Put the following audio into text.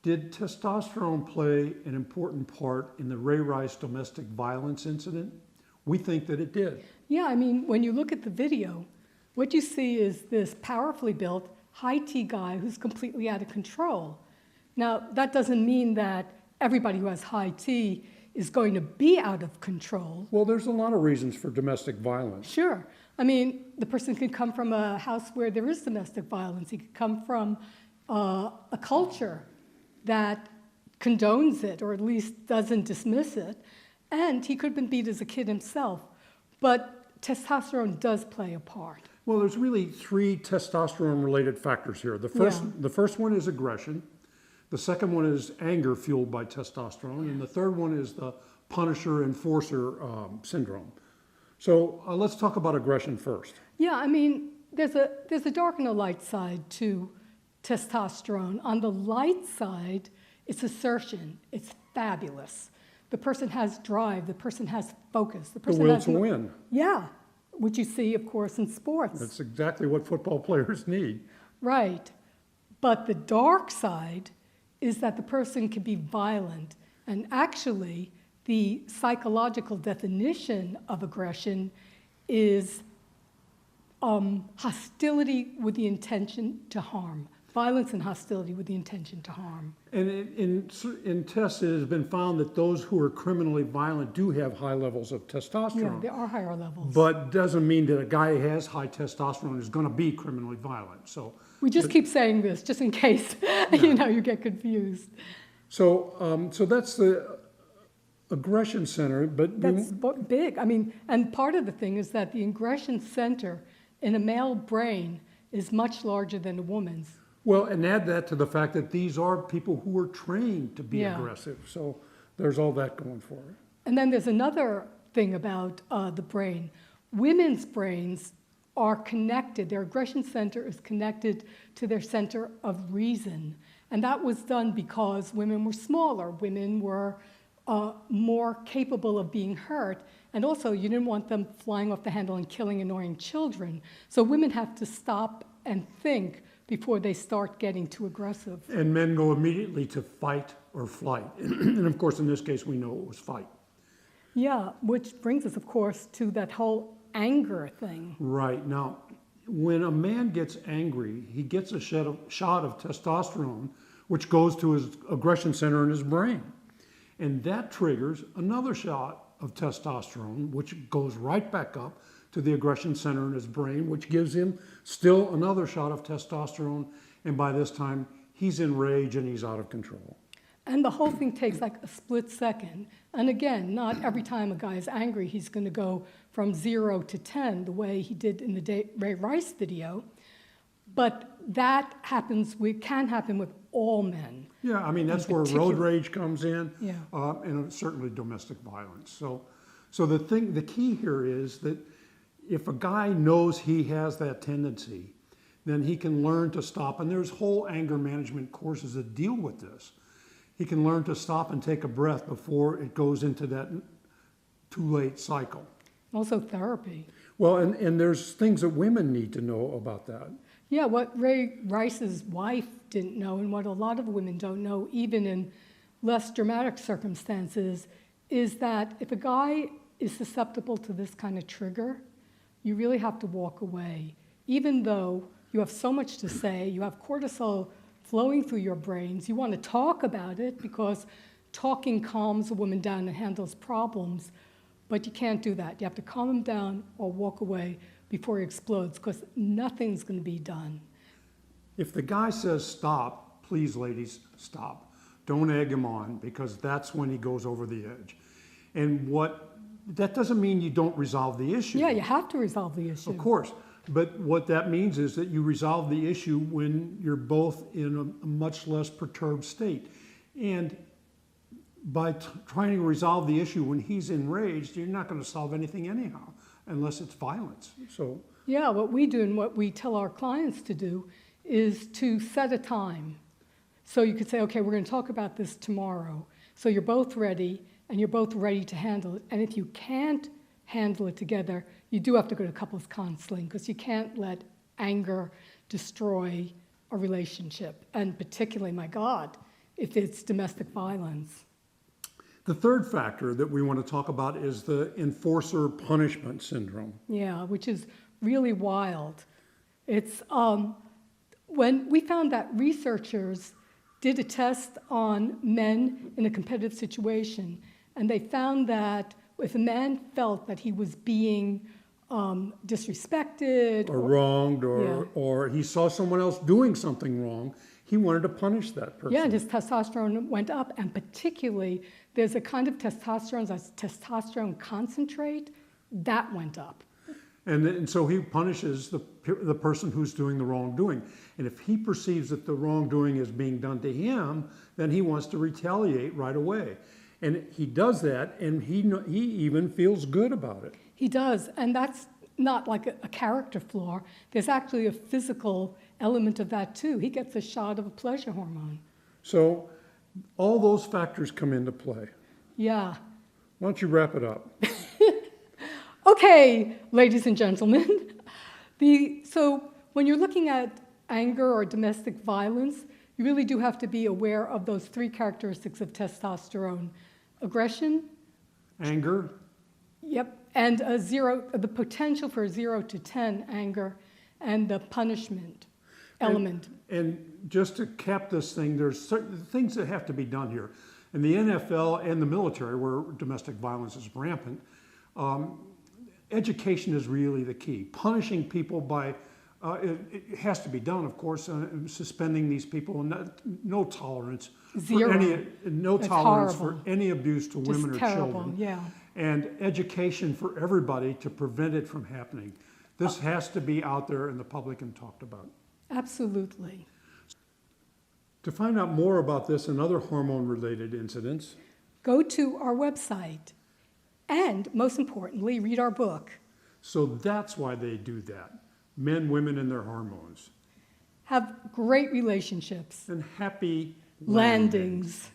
Did testosterone play an important part in the Ray Rice domestic violence incident? We think that it did. Yeah, I mean, when you look at the video, what you see is this powerfully built, high-T guy who's completely out of control. Now, that doesn't mean that everybody who has high T is going to be out of control. Well, there's a lot of reasons for domestic violence. Sure. I mean, the person could come from a house where there is domestic violence. He could come from a culture that condones it, or at least doesn't dismiss it. And he could have been beat as a kid himself. But testosterone does play a part. Well, there's really three testosterone-related factors here. The first one is aggression. The second one is anger fueled by testosterone. And the third one is the punisher-enforcer syndrome. So let's talk about aggression first. Yeah, I mean, there's a dark and a light side to testosterone. On the light side, it's assertion. It's fabulous. The person has drive. The person has focus. The person will to win. Yeah, which you see, of course, in sports. That's exactly what football players need. Right. But the dark side is that the person can be violent. And actually, the psychological definition of aggression is hostility with the intention to harm. Violence and hostility with the intention to harm. And in tests, it has been found that those who are criminally violent do have high levels of testosterone. Yeah, there are higher levels. But doesn't mean that a guy who has high testosterone is going to be criminally violent. So we just keep saying this just in case you get confused. So that's the aggression center, but that's big. I mean, and part of the thing is that the aggression center in a male brain is much larger than a woman's. Well, and add that to the fact that these are people who are trained to be aggressive. So there's all that going for it. And then there's another thing about the brain. Women's brains are connected. Their aggression center is connected to their center of reason. And that was done because women were smaller. Women were more capable of being hurt. And also, you didn't want them flying off the handle and killing annoying children. So women have to stop and think before they start getting too aggressive. And men go immediately to fight or flight. And of course, in this case, we know it was fight. Yeah, which brings us, of course, to that whole anger thing. Right. Now, when a man gets angry, he gets a shot of testosterone, which goes to his aggression center in his brain. And that triggers another shot of testosterone, which goes right back up to the aggression center in his brain, which gives him still another shot of testosterone. And by this time, he's in rage and he's out of control. And the whole thing takes like a split second. And again, not every time a guy is angry, he's going to go from 0 to 10 the way he did in the Ray Rice video. But that can happen with all men. Yeah, I mean, that's where road rage comes in, Yeah. And certainly domestic violence. So the key here is that if a guy knows he has that tendency, then he can learn to stop. And there's whole anger management courses that deal with this. He can learn to stop and take a breath before it goes into that too late cycle. Also therapy. Well, and there's things that women need to know about that. Yeah, what Ray Rice's wife didn't know, and what a lot of women don't know, even in less dramatic circumstances, is that if a guy is susceptible to this kind of trigger, you really have to walk away. Even though you have so much to say, you have cortisol flowing through your brains, you want to talk about it because talking calms a woman down and handles problems, but you can't do that. You have to calm him down or walk away before he explodes, because nothing's going to be done. If the guy says stop, please, ladies, stop. Don't egg him on, because that's when he goes over the edge. And that doesn't mean you don't resolve the issue. Yeah, you have to resolve the issue. Of course. But what that means is that you resolve the issue when you're both in a much less perturbed state. And by trying to resolve the issue when he's enraged, you're not going to solve anything anyhow, unless it's violence. So yeah, what we do and what we tell our clients to do is to set a time. So you could say, okay, we're going to talk about this tomorrow. So you're both ready, and you're both ready to handle it. And if you can't handle it together, you do have to go to couples counseling, because you can't let anger destroy a relationship. And particularly, my God, if it's domestic violence. The third factor that we want to talk about is the enforcer punishment syndrome. Yeah, which is really wild. It's when we found that researchers did a test on men in a competitive situation, and they found that if a man felt that he was being disrespected Or wronged, Yeah. or he saw someone else doing something wrong, he wanted to punish that person. yeah, and his testosterone went up, and particularly there's a kind of testosterone, that's testosterone concentrate, that went up. And so he punishes the person who's doing the wrongdoing. And if he perceives that the wrongdoing is being done to him, then he wants to retaliate right away. And he does that, and he even feels good about it. He does, and that's not like a character flaw. There's actually a physical element of that too. He gets a shot of a pleasure hormone. So all those factors come into play. Yeah. Why don't you wrap it up? Okay, ladies and gentlemen. So when you're looking at anger or domestic violence, you really do have to be aware of those three characteristics of testosterone: aggression, Anger, yep, and the potential for 0 to 10 anger, and the punishment element. And just to cap this thing, there's certain things that have to be done here. In the NFL and the military, where domestic violence is rampant, education is really the key. Punishing people by, it has to be done, of course, suspending these people, and no tolerance. Zero. No That's tolerance horrible. for any abuse to women or terrible, children. yeah. And education for everybody to prevent it from happening. This has to be out there in the public and talked about. Absolutely. To find out more about this and other hormone-related incidents, Go to our website, and most importantly, read our book. so that's why they do that. Men, women, and their hormones. Have great relationships. And happy Landings.